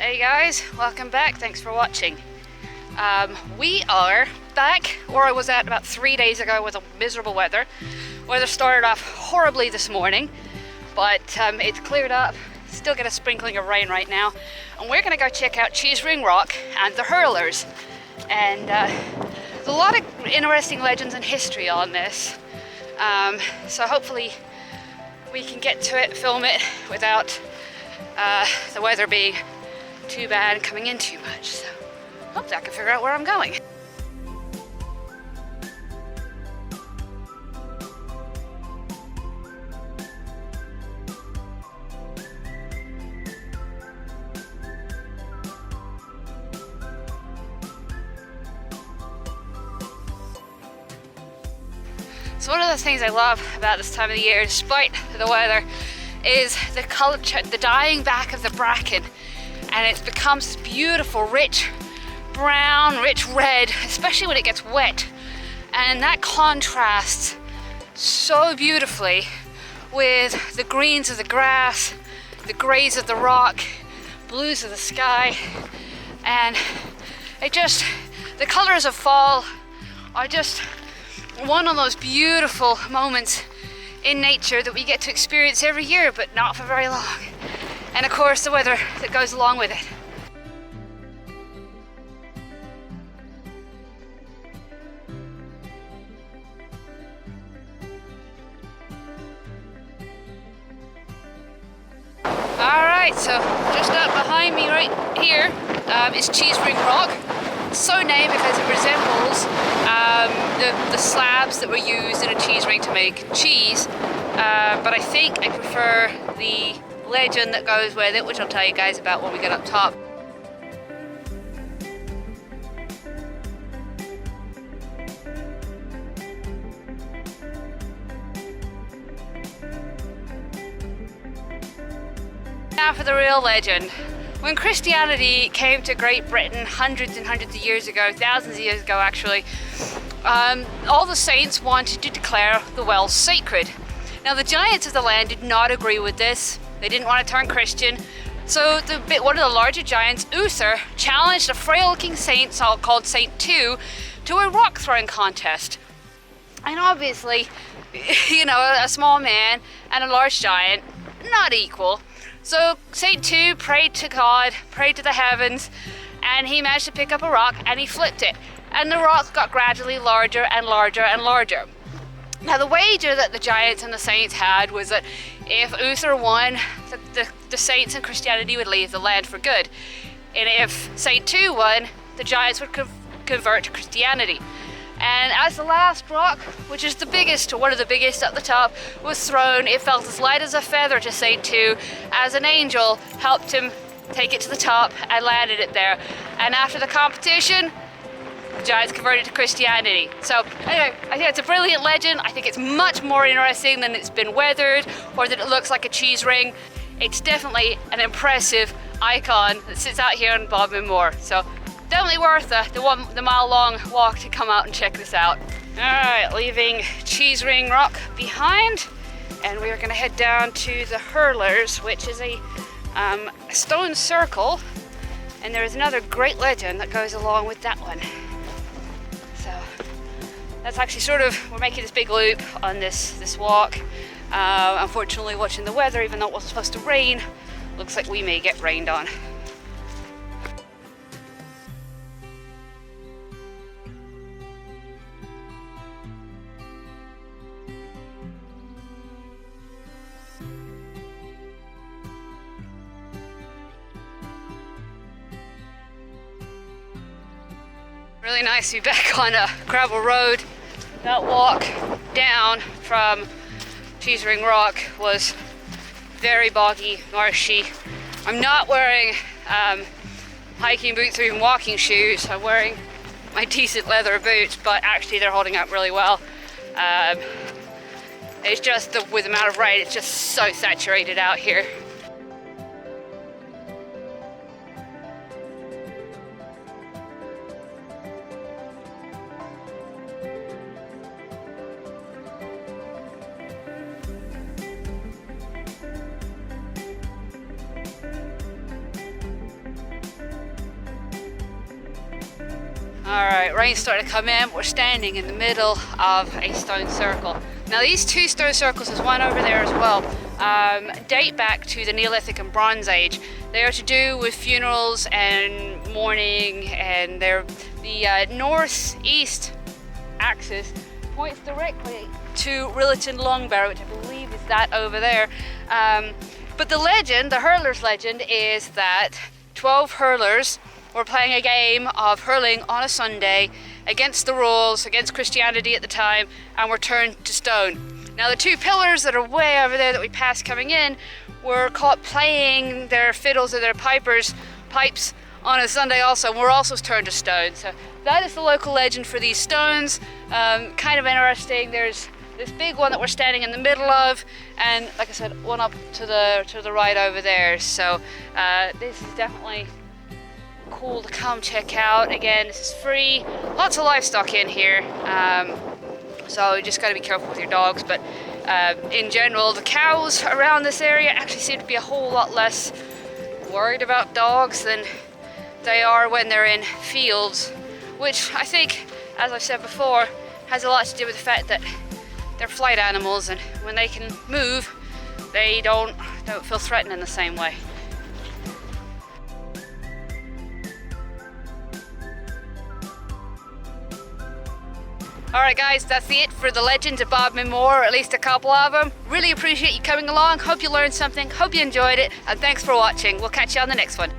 Hey guys, welcome back. Thanks for watching. We are back where I was at about 3 days ago with miserable weather. Weather started off horribly this morning, but it's cleared up. Still get a sprinkling of rain right now. And we're gonna go check out Cheesewring Rock and the Hurlers. And there's a lot of interesting legends and history on this. So hopefully we can get to it, film it without the weather being too bad and coming in too much. So hopefully I can figure out where I'm going. So one of the things I love about this time of the year, despite the weather, is the color, the dyeing back of the bracken, and it becomes this beautiful, rich brown, rich red, especially when it gets wet, and that contrasts so beautifully with the greens of the grass, the grays of the rock, blues of the sky, and it just, the colors of fall are just one of those beautiful moments in nature that we get to experience every year, but not for very long. And of course, the weather that goes along with it. Alright, so just up behind me right here is Cheesewring Rock. So named because it resembles the slabs that were used in a cheese ring to make cheese, but I think I prefer the legend that goes with it, which I'll tell you guys about when we get up top. Now for the real legend. When Christianity came to Great Britain hundreds and hundreds of years ago, thousands of years ago actually, all the saints wanted to declare the wells sacred. Now the giants of the land did not agree with this. They didn't want to turn Christian. So one of the larger giants, Uther, challenged a frail looking saint called Saint 2 to a rock throwing contest. And obviously, you know, a small man and a large giant, not equal. So Saint 2 prayed to God, prayed to the heavens, and he managed to pick up a rock and he flipped it. And the rock got gradually larger and larger and larger. Now the wager that the giants and the saints had was that if Uther won, the saints and Christianity would leave the land for good. And if Saint 2 won, the giants would convert to Christianity. And as the last rock, which is the biggest, or one of the biggest at the top, was thrown, it felt as light as a feather to Saint 2, as an angel helped him take it to the top and landed it there. And after the competition, the giants converted to Christianity. So anyway, I think it's a brilliant legend. I think it's much more interesting than it's been weathered or that it looks like a cheese ring. It's definitely an impressive icon that sits out here on Bodmin Moor. So definitely worth the mile-long walk to come out and check this out. All right, leaving Cheesewring Rock behind, and we are going to head down to the Hurlers, which is a stone circle, and there is another great legend that goes along with that one. So that's actually sort of, we're making this big loop on this walk. Unfortunately, watching the weather, even though it wasn't supposed to rain, looks like we may get rained on. Really nice to be back on a gravel road. That walk down from Cheesewring Rock was very boggy, marshy. I'm not wearing hiking boots or even walking shoes. I'm wearing my decent leather boots, but actually they're holding up really well. It's just with the amount of rain, it's just so saturated out here. Alright, rain's starting to come in. We're standing in the middle of a stone circle. Now these two stone circles, there's one over there as well, date back to the Neolithic and Bronze Age. They are to do with funerals and mourning, and they're the northeast axis points directly to Rilliton Longbarrow, which I believe is that over there. But the legend, the Hurlers legend, is that 12 hurlers were playing a game of hurling on a Sunday against the rules, against Christianity at the time, and were turned to stone. Now the two pillars that are way over there that we passed coming in were caught playing their fiddles or their pipes on a Sunday also, and were also turned to stone. So that is the local legend for these stones. Kind of interesting. There's this big one that we're standing in the middle of, and like I said, one up to the right over there. So this is definitely cool to come check out. Again, this is free. Lots of livestock in here, so you just got to be careful with your dogs. But in general, the cows around this area actually seem to be a whole lot less worried about dogs than they are when they're in fields, which I think, as I've said before, has a lot to do with the fact that they're flight animals, and when they can move, they don't feel threatened in the same way. Alright guys, that's it for the legends of Bodmin Moor, or at least a couple of them. Really appreciate you coming along, hope you learned something, hope you enjoyed it, and thanks for watching. We'll catch you on the next one.